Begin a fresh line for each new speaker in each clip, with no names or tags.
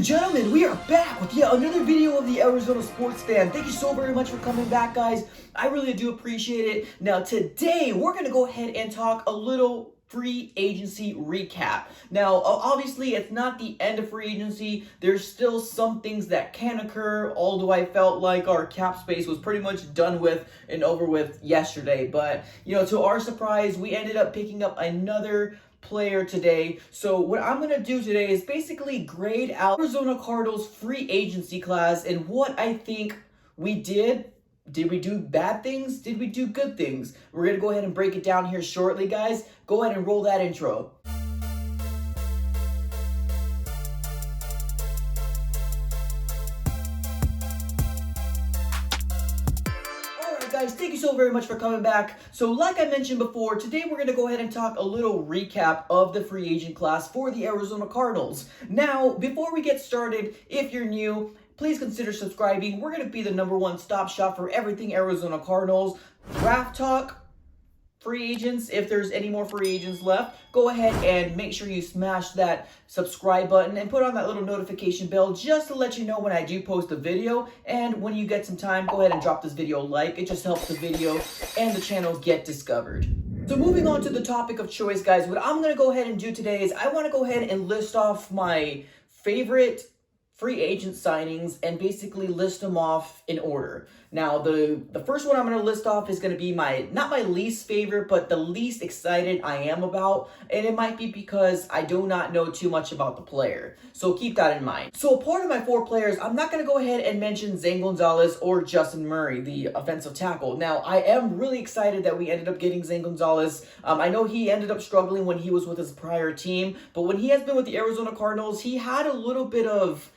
gentlemen, we are back with yet another video of the Arizona Sports Fan. Thank you so very much for coming back, guys. I really do appreciate it. Now, today, we're going to go ahead and talk a little free agency recap. Now, obviously, it's not the end of free agency. There's still some things that can occur, although I felt like our cap space was pretty much done with and over with yesterday. But, to our surprise, we ended up picking up another player today. So what I'm going to do today is basically grade out Arizona Cardinals free agency class and what I think we did. Did we do bad things? Did we do good things? We're going to go ahead and break it down here shortly, guys. Go ahead and roll that intro. Guys, thank you so very much for coming back. So like I mentioned before, today we're going to go ahead and talk a little recap of the free agent class for the Arizona Cardinals. Now, before we get started, if you're new, please consider subscribing. We're going to be the #1 stop shop for everything Arizona Cardinals. Draft talk, free agents, if there's any more free agents left, go ahead and make sure you smash that subscribe button and put on that little notification bell just to let you know when I do post a video. And when you get some time, go ahead and drop this video a like. It just helps the video and the channel get discovered. So moving on to the topic of choice, guys, what I'm going to go ahead and do today is I want to go ahead and list off my favorite free agent signings and basically list them off in order. Now, the first one I'm going to list off is going to be not my least favorite, but the least excited I am about. And it might be because I do not know too much about the player. So keep that in mind. So a part of my 4 players, I'm not going to go ahead and mention Zane Gonzalez or Justin Murray, the offensive tackle. Now, I am really excited that we ended up getting Zane Gonzalez. I know he ended up struggling when he was with his prior team, but when he has been with the Arizona Cardinals, he had a little bit of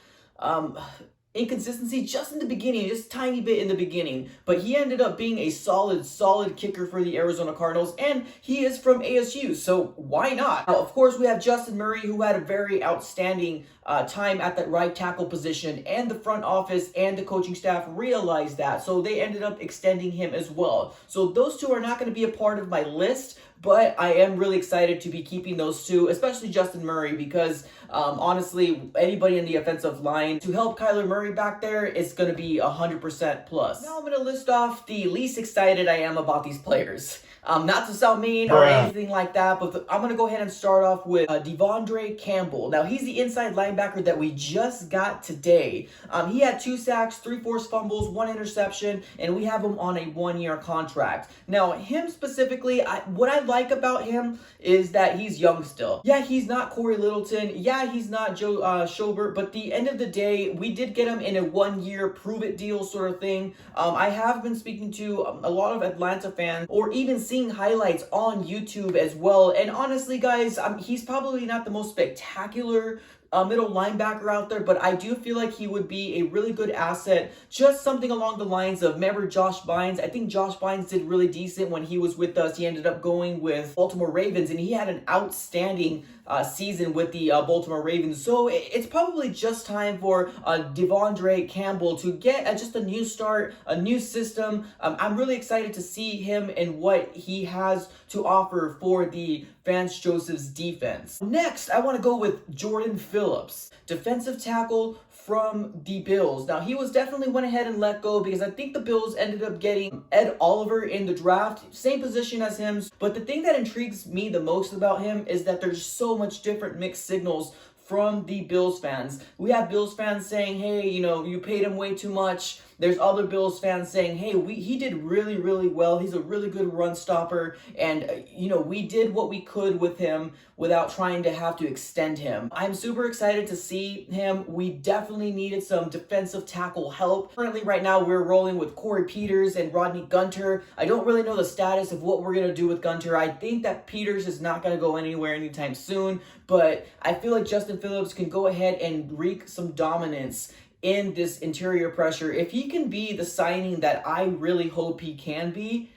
inconsistency just in the beginning, just a tiny bit in the beginning, but he ended up being a solid kicker for the Arizona Cardinals, and he is from ASU, so why not? Now, of course, we have Justin Murray, who had a very outstanding time at that right tackle position, and the front office and the coaching staff realized that, so they ended up extending him as well. So those two are not going to be a part of my list, but I am really excited to be keeping those two, especially Justin Murray, because honestly, anybody in the offensive line to help Kyler Murray back there is going to be 100% plus. Now I'm going to list off the least excited I am about these players. Not to sound mean or anything like that, but I'm going to go ahead and start off with DeAndre Campbell. Now, he's the inside linebacker that we just got today. He had 2 sacks, 3 forced fumbles, 1 interception, and we have him on a 1-year contract. Now, him specifically, what I like about him is that he's young still. Yeah, he's not Corey Littleton. Yeah, he's not Joe Schobert, but at the end of the day, we did get him in a 1-year prove-it deal sort of thing. I have been speaking to a lot of Atlanta fans, or even seeing highlights on YouTube as well, and honestly, guys, he's probably not the most spectacular middle linebacker out there, but I do feel like he would be a really good asset. Just something along the lines of, remember Josh Bynes? I think Josh Bynes did really decent when he was with us. He ended up going with Baltimore Ravens, and he had an outstanding season with the Baltimore Ravens. So it's probably just time for DeAndre Campbell to get just a new start, a new system. I'm really excited to see him and what he has to offer for the Vance Joseph's defense. Next, I want to go with Jordan Phillips, defensive tackle from the Bills. Now, he was definitely went ahead and let go because I think the Bills ended up getting Ed Oliver in the draft, same position as him. But the thing that intrigues me the most about him is that there's so much different mixed signals from the Bills fans. We have Bills fans saying, hey, you paid him way too much. There's other Bills fans saying, hey, he did really well. He's a really good run stopper. And, we did what we could with him without trying to have to extend him. I'm super excited to see him. We definitely needed some defensive tackle help. Currently, right now, we're rolling with Corey Peters and Rodney Gunter. I don't really know the status of what we're going to do with Gunter. I think that Peters is not going to go anywhere anytime soon, but I feel like Justin Phillips can go ahead and wreak some dominance in this interior pressure. If he can be the signing that I really hope he can be,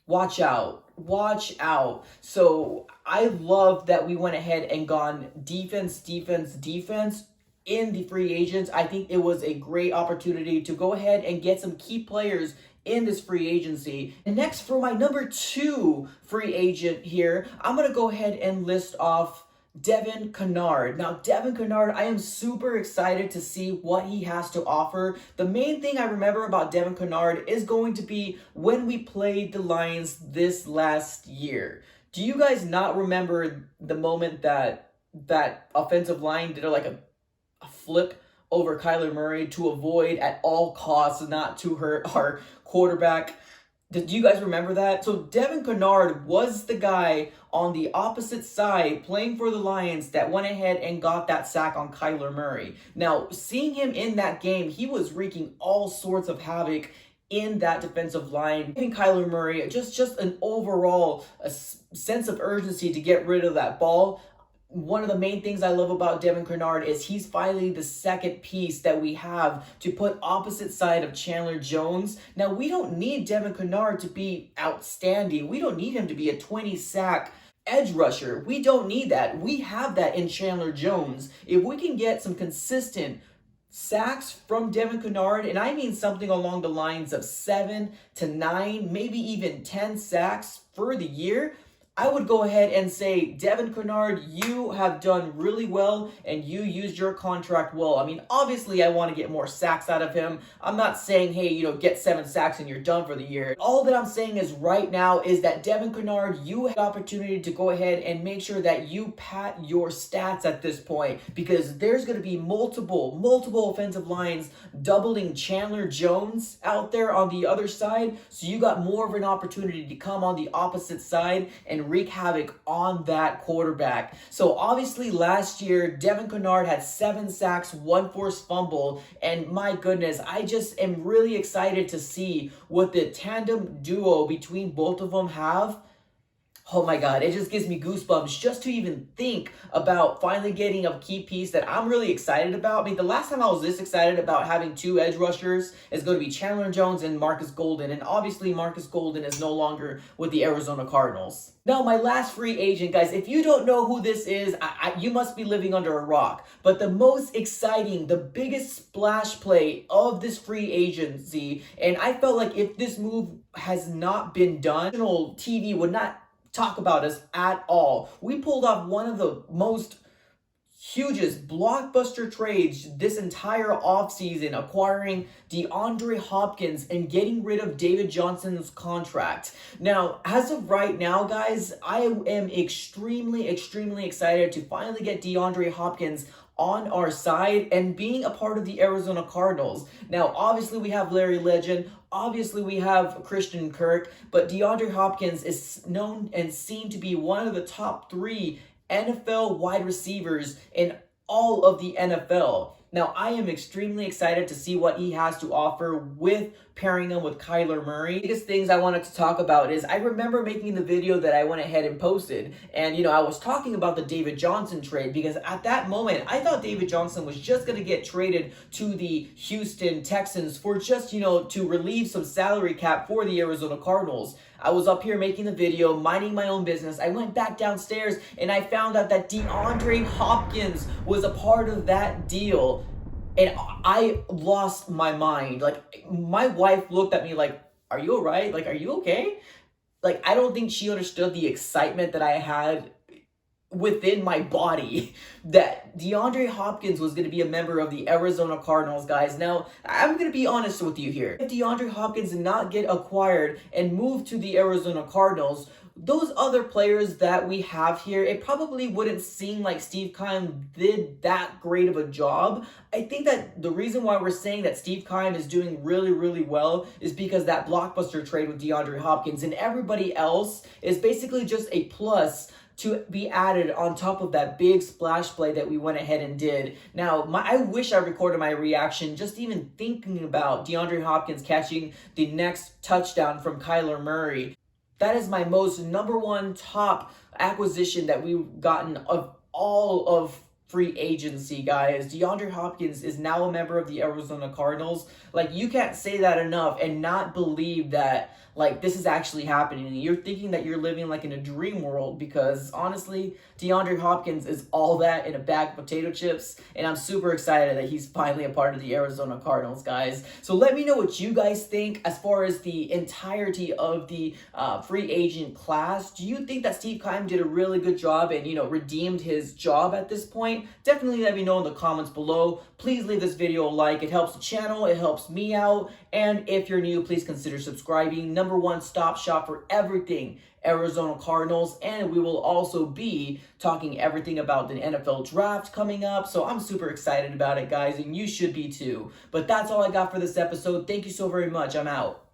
watch out. Watch out. So I love that we went ahead and gone defense in the free agents. I think it was a great opportunity to go ahead and get some key players in this free agency. And next, for my #2 free agent here, I'm going to go ahead and list off Devin Kennard. Now, Devin Kennard, I am super excited to see what he has to offer. The main thing I remember about Devin Kennard is going to be when we played the Lions this last year. Do you guys not remember the moment that offensive line did a flip over Kyler Murray to avoid at all costs not to hurt our quarterback? Do you guys remember that? So Devin Kennard was the guy on the opposite side playing for the Lions that went ahead and got that sack on Kyler Murray. Now, seeing him in that game, he was wreaking all sorts of havoc in that defensive line, giving Kyler Murray just an overall sense of urgency to get rid of that ball. One of the main things I love about Devin Kennard is he's finally the second piece that we have to put opposite side of Chandler Jones. Now, we don't need Devin Kennard to be outstanding. We don't need him to be a 20-sack edge rusher. We don't need that. We have that in Chandler Jones. If we can get some consistent sacks from Devin Kennard, and I mean something along the lines of 7 to 9, maybe even 10 sacks for the year, I would go ahead and say, Devin Kennard, you have done really well and you used your contract well. I mean, obviously, I want to get more sacks out of him. I'm not saying, hey, get 7 sacks and you're done for the year. All that I'm saying is right now is that Devin Kennard, you have the opportunity to go ahead and make sure that you pat your stats at this point, because there's going to be multiple offensive lines doubling Chandler Jones out there on the other side. So you got more of an opportunity to come on the opposite side and wreak havoc on that quarterback. So obviously last year, Devin Kennard had 7 sacks, 1 forced fumble, and my goodness, I just am really excited to see what the tandem duo between both of them have. Oh my God, it just gives me goosebumps just to even think about finally getting a key piece that I'm really excited about. I mean, the last time I was this excited about having 2 edge rushers is going to be Chandler Jones and Marcus Golden. And obviously, Marcus Golden is no longer with the Arizona Cardinals. Now, my last free agent, guys, if you don't know who this is, you must be living under a rock. But the most exciting, the biggest splash play of this free agency, and I felt like if this move has not been done, TV would not talk about us at all. We pulled off one of the most hugest blockbuster trades this entire offseason, acquiring DeAndre Hopkins and getting rid of David Johnson's contract. Now, as of right now, guys, I am extremely excited to finally get DeAndre Hopkins on our side and being a part of the Arizona Cardinals. Now, obviously, we have Larry Legend. Obviously, we have Christian Kirk. But DeAndre Hopkins is known and seen to be one of the top 3 NFL wide receivers in all of the NFL. Now, I am extremely excited to see what he has to offer with pairing him with Kyler Murray. The biggest things I wanted to talk about is I remember making the video that I went ahead and posted. And, I was talking about the David Johnson trade because at that moment, I thought David Johnson was just going to get traded to the Houston Texans for just, to relieve some salary cap for the Arizona Cardinals. I was up here making the video, minding my own business. I went back downstairs and I found out that DeAndre Hopkins was a part of that deal. And I lost my mind. Like, my wife looked at me like, are you all right? Like, are you okay? Like, I don't think she understood the excitement that I had within my body that DeAndre Hopkins was going to be a member of the Arizona Cardinals, guys. Now, I'm going to be honest with you here. If DeAndre Hopkins did not get acquired and moved to the Arizona Cardinals, those other players that we have here, it probably wouldn't seem like Steve Keim did that great of a job. I think that the reason why we're saying that Steve Keim is doing really well is because that blockbuster trade with DeAndre Hopkins, and everybody else is basically just a plus to be added on top of that big splash play that we went ahead and did. Now, I wish I recorded my reaction just even thinking about DeAndre Hopkins catching the next touchdown from Kyler Murray. That is my most #1 top acquisition that we've gotten of all of free agency, guys. DeAndre Hopkins is now a member of the Arizona Cardinals. Like, you can't say that enough and not believe that, like, this is actually happening. You're thinking that you're living like in a dream world, because honestly, DeAndre Hopkins is all that in a bag of potato chips, and I'm super excited that he's finally a part of the Arizona Cardinals, guys. So let me know what you guys think as far as the entirety of the free agent class. Do you think that Steve Keim did a really good job and, redeemed his job at this point? Definitely let me know in the comments below. Please leave this video a like. It helps the channel, it helps me out, and if you're new, please consider subscribing. Number one stop shop for everything Arizona Cardinals, and we will also be talking everything about the NFL draft coming up, so I'm super excited about it, guys, and you should be too. But that's all I got for this episode. Thank you so very much. I'm out.